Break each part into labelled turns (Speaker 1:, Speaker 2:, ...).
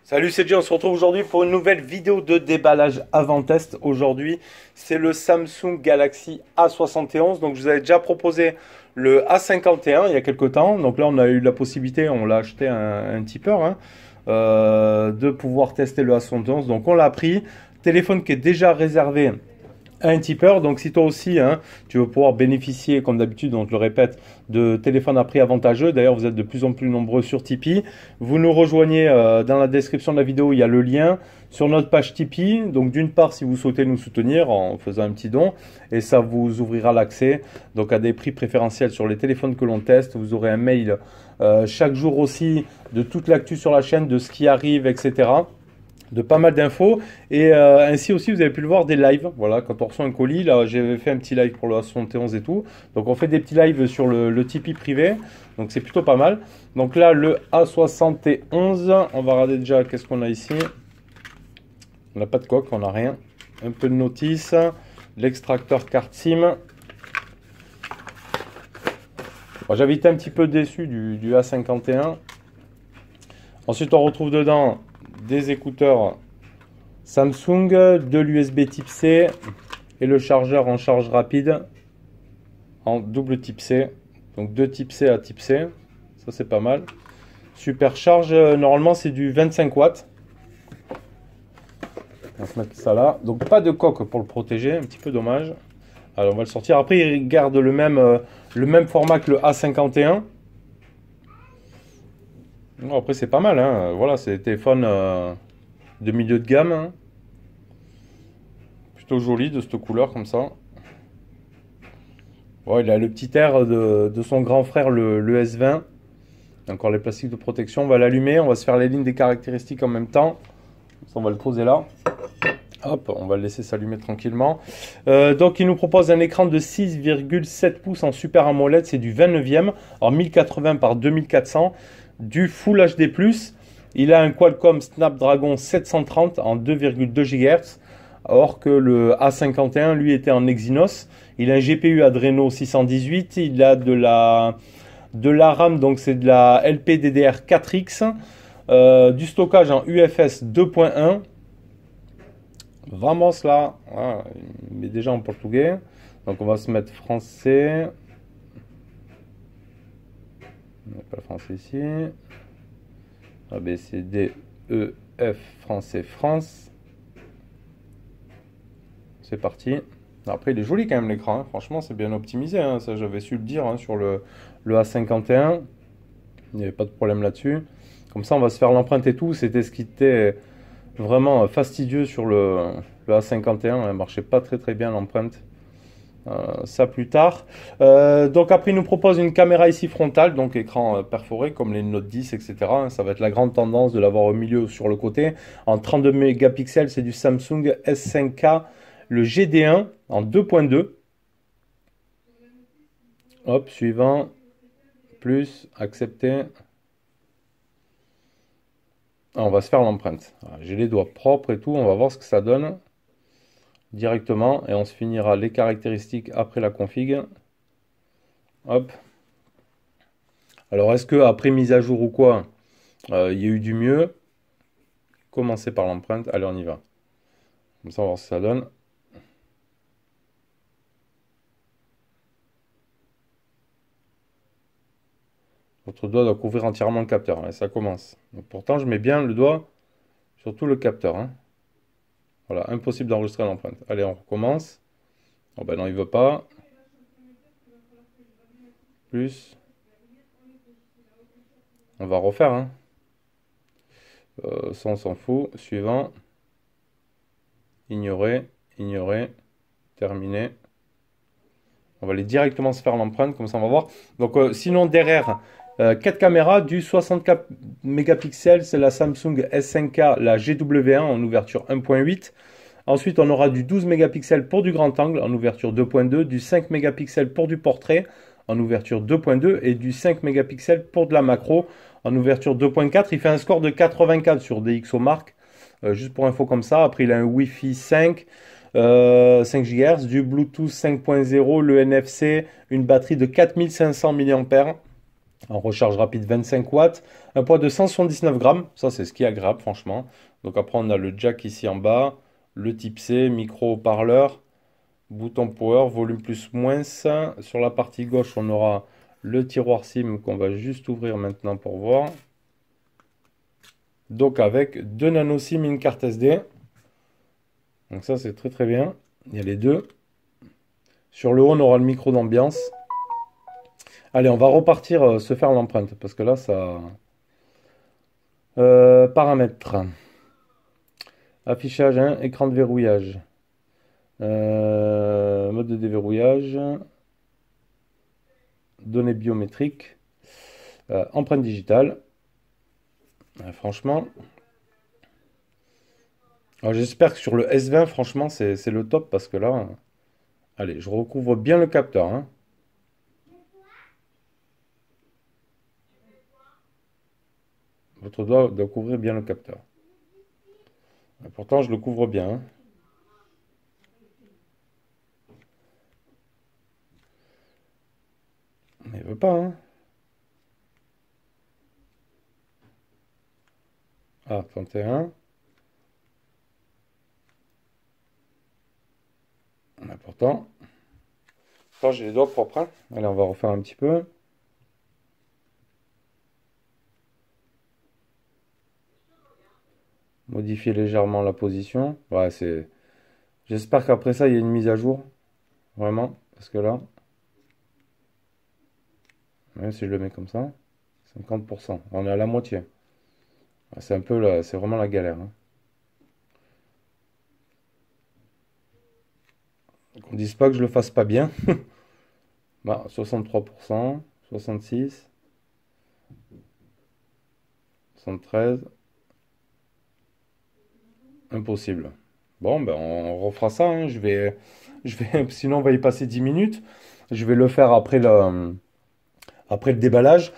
Speaker 1: Salut, c'est Jay, on se retrouve aujourd'hui pour une nouvelle vidéo de déballage avant test. Aujourd'hui, c'est le Samsung Galaxy A71. Donc, je vous avais déjà proposé le A51 il y a quelques temps. Donc là, on a eu la possibilité, on l'a acheté un tipeur, de pouvoir tester le A71. Donc, on l'a pris. Téléphone qui est déjà réservé à un tipeur. Donc, si toi aussi, tu veux pouvoir bénéficier, comme d'habitude, on te le répète, de téléphones à prix avantageux. D'ailleurs, vous êtes de plus en plus nombreux sur Tipeee. Vous nous rejoignez dans la description de la vidéo, il y a le lien sur notre page Tipeee. Donc, d'une part, si vous souhaitez nous soutenir en faisant un petit don, et ça vous ouvrira l'accès donc à des prix préférentiels sur les téléphones que l'on teste. Vous aurez un mail chaque jour aussi de toute l'actu sur la chaîne, de ce qui arrive, etc. De pas mal d'infos et ainsi aussi vous avez pu le voir des lives, voilà, quand on reçoit un colis. Là j'avais fait un petit live pour le A71 et tout, donc on fait des petits lives sur le Tipeee privé, donc c'est plutôt pas mal. Donc là le A71, on va regarder déjà qu'est-ce qu'on a ici. On n'a pas de coque, on n'a rien, un peu de notice, l'extracteur carte SIM. Bon, j'avais été un petit peu déçu du A51. Ensuite on retrouve dedans des écouteurs Samsung, de l'USB type C et le chargeur en charge rapide en double type C. Donc de type C à type C, ça c'est pas mal. Supercharge, normalement c'est du 25 watts. On va se mettre ça là. Donc pas de coque pour le protéger, un petit peu dommage. Alors on va le sortir. Après il garde le même format que le A51. Après c'est pas mal, voilà, c'est des téléphones de milieu de gamme, plutôt joli de cette couleur comme ça. Ouais, il a le petit air de son grand frère le S20. Encore les plastiques de protection. On va l'allumer, on va se faire les lignes des caractéristiques en même temps. On va le poser là. Hop, on va le laisser s'allumer tranquillement. Donc il nous propose un écran de 6,7 pouces en Super AMOLED, c'est du 29e, en 1080 par 2400. Du Full HD+, il a un Qualcomm Snapdragon 730 en 2,2 GHz, alors que le A51 lui était en Exynos. Il a un GPU Adreno 618, il a de la RAM, donc c'est de la LPDDR4X, du stockage en UFS 2.1. Vamos là, voilà, il met déjà en portugais, donc on va se mettre français. On n'a pas le français ici. A, B, C, D, E, F, français, France. C'est parti. Après, il est joli quand même l'écran. Franchement, c'est bien optimisé. Ça, j'avais su le dire sur le A51. Il n'y avait pas de problème là-dessus. Comme ça, on va se faire l'empreinte et tout. C'était ce qui était vraiment fastidieux sur le A51. Elle marchait pas très bien l'empreinte. Ça plus tard. Donc après il nous propose une caméra ici frontale, donc écran perforé comme les Note 10, etc. Ça va être la grande tendance de l'avoir au milieu ou sur le côté. En 32 mégapixels, c'est du Samsung S5K, le GD1 en 2.2. Hop, suivant, plus, accepter. On va se faire l'empreinte. J'ai les doigts propres et tout, on va voir ce que ça donne directement et on se finira les caractéristiques après la config. Hop. Alors est-ce que après mise à jour ou quoi, il y a eu du mieux? Commencer par l'empreinte. Allez, on y va. Comme ça on va voir ce que ça donne. Votre doigt doit couvrir entièrement le capteur. Et ça commence. Donc, pourtant je mets bien le doigt sur tout le capteur. Voilà, impossible d'enregistrer l'empreinte. Allez, on recommence. Oh ben non, il veut pas. Plus. On va refaire. Ça, on s'en fout. Suivant. Ignorer. Ignorer. Terminer. On va aller directement se faire l'empreinte. Comme ça, on va voir. Donc, sinon, derrière, 4 caméras. Du 64 mégapixels, c'est la Samsung S5K, la GW1 en ouverture 1.8. Ensuite, on aura du 12 mégapixels pour du grand angle en ouverture 2.2, du 5 mégapixels pour du portrait en ouverture 2.2 et du 5 mégapixels pour de la macro en ouverture 2.4. Il fait un score de 84 sur DxOMark, juste pour info comme ça. Après, il a un Wi-Fi 5, 5 GHz, du Bluetooth 5.0, le NFC, une batterie de 4500 mAh, en recharge rapide 25 watts, un poids de 179 grammes, ça c'est ce qui est agréable franchement. Donc après on a le jack ici en bas, le type C, micro haut-parleur, bouton power, volume plus moins. Sur la partie gauche on aura le tiroir SIM qu'on va juste ouvrir maintenant pour voir. Donc avec deux nano SIM et une carte SD. Donc ça c'est très très bien. Il y a les deux. Sur le haut on aura le micro d'ambiance. Allez, on va repartir se faire l'empreinte parce que là ça... paramètres. Affichage, hein, écran de verrouillage. Mode de déverrouillage. Données biométriques. Empreinte digitale. Franchement. Alors, j'espère que sur le S20, franchement, c'est le top parce que là. Allez, je recouvre bien le capteur, hein. Votre doigt doit couvrir bien le capteur. Pourtant, je le couvre bien, hein. Mais il veut pas, hein. Ah, 31. Pourtant, j'ai les doigts propres, hein. Allez, on va refaire un petit peu. Modifier légèrement la position. Ouais, c'est. J'espère qu'après ça, il y a une mise à jour. Vraiment. Parce que là, même si je le mets comme ça, 50%. On est à la moitié. Ouais, c'est un peu là, c'est vraiment la galère, hein. Qu'on dise pas que je le fasse pas bien. Bah, 63%, 66, 73. Impossible. Bon, ben on refera ça, hein. Sinon on va y passer 10 minutes. Je vais le faire après le déballage.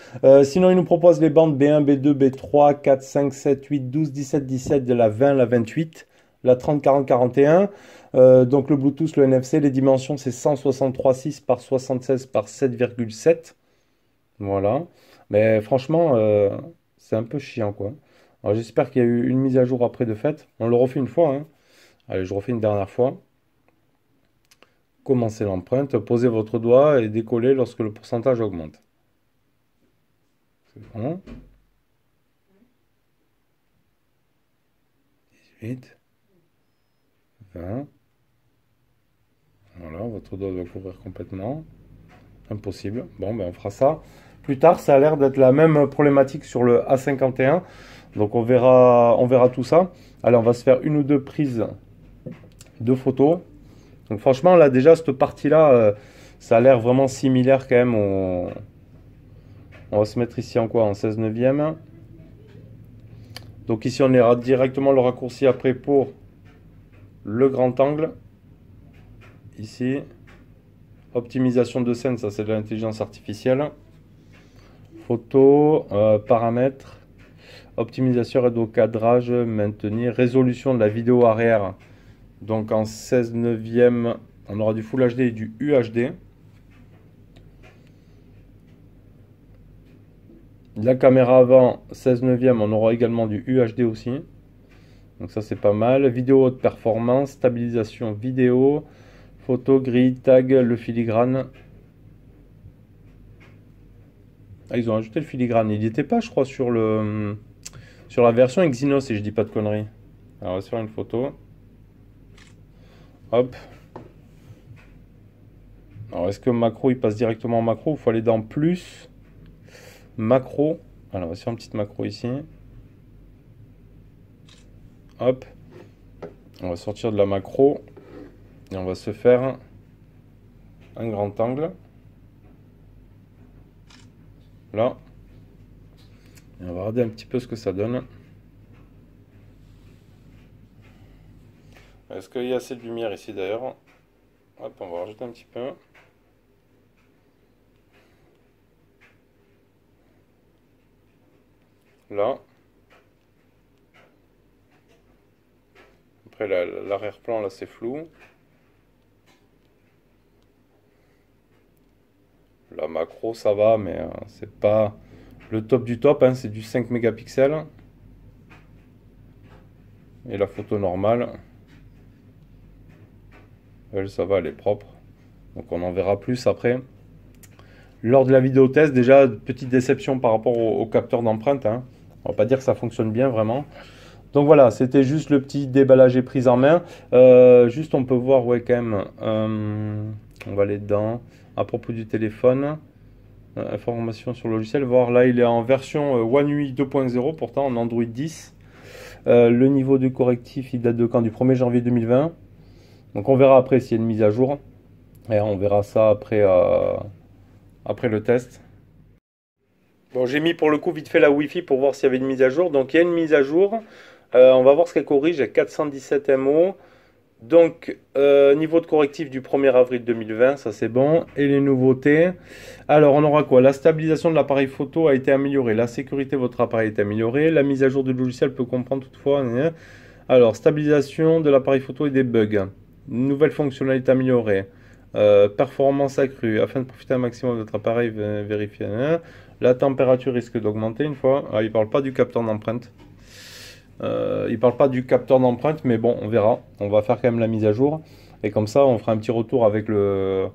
Speaker 1: Sinon, il nous propose les bandes B1, B2, B3, 4, 5, 7, 8, 12, 17, 17, de la 20, la 28, la 30, 40, 41. Donc le Bluetooth, le NFC, les dimensions, c'est 163,6 par 76 par 7,7. Voilà. Mais franchement, c'est un peu chiant, quoi. Alors j'espère qu'il y a eu une mise à jour après de fait. On le refait une fois, hein. Allez, je refais une dernière fois. Commencez l'empreinte, posez votre doigt et décollez lorsque le pourcentage augmente. C'est bon. 18, 20. Voilà, votre doigt doit couvrir complètement. Impossible. Bon, ben on fera ça. Plus tard, ça a l'air d'être la même problématique sur le A51. Donc on verra tout ça. Allez, on va se faire une ou deux prises de photos. Donc franchement, là déjà, cette partie-là, ça a l'air vraiment similaire quand même On va se mettre ici en quoi? En 16 neuvième. Donc ici, on ira directement le raccourci après pour le grand angle. Ici. Optimisation de scène, ça c'est de l'intelligence artificielle. Photo, paramètres, optimisation et cadrage, maintenir, résolution de la vidéo arrière. Donc en 16 neuvième, on aura du Full HD et du UHD. La caméra avant, 16 neuvième, on aura également du UHD aussi. Donc ça c'est pas mal. Vidéo haute performance, stabilisation vidéo, photo, grille, tag, le filigrane. Ah, ils ont ajouté le filigrane. Il n'y était pas, je crois, sur la version Exynos, si je dis pas de conneries. Alors, on va se faire une photo. Hop. Alors, est-ce que macro, il passe directement en macro? Il faut aller dans plus, macro. Alors, on va se faire une petite macro ici. Hop. On va sortir de la macro. Et on va se faire un grand angle. Là. Et on va regarder un petit peu ce que ça donne. Est-ce qu'il y a assez de lumière ici d'ailleurs? Hop, on va rajouter un petit peu. Là. Après, l'arrière-plan, là, c'est flou. La macro, ça va, mais c'est pas le top du top, hein, c'est du 5 mégapixels. Et la photo normale, elle, ça va, elle est propre. Donc on en verra plus après. Lors de la vidéo test, déjà, petite déception par rapport au capteur d'empreinte, hein. On va pas dire que ça fonctionne bien, vraiment. Donc voilà, c'était juste le petit déballage et prise en main. Juste, on peut voir, ouais, quand même, on va aller dedans. À propos du téléphone, information sur le logiciel. Voir là, il est en version One UI 2.0, pourtant en Android 10. Le niveau de correctif, il date de quand? Du 1er janvier 2020. Donc on verra après s'il y a une mise à jour. Et on verra ça après, après le test. Bon, j'ai mis pour le coup vite fait la Wi-Fi pour voir s'il y avait une mise à jour. Donc il y a une mise à jour. On va voir ce qu'elle corrige à 417 MO. Donc niveau de correctif du 1er avril 2020, ça c'est bon. Et les nouveautés. Alors on aura quoi? La stabilisation de l'appareil photo a été améliorée. La sécurité de votre appareil est améliorée. La mise à jour du logiciel peut comprendre toutefois. Alors stabilisation de l'appareil photo et des bugs. Nouvelle fonctionnalité améliorée. Performance accrue. Afin de profiter un maximum de votre appareil, vérifiez. La température risque d'augmenter une fois. Ah, il ne parle pas du capteur d'empreinte. Il parle pas du capteur d'empreinte, mais bon, on verra. On va faire quand même la mise à jour. Et comme ça, on fera un petit retour avec le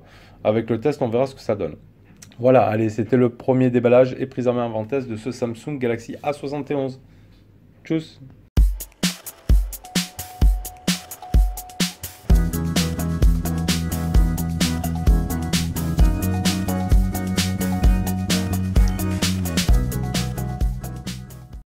Speaker 1: test. On verra ce que ça donne. Voilà, allez, c'était le premier déballage et prise en main avant test de ce Samsung Galaxy A71. Tchuss!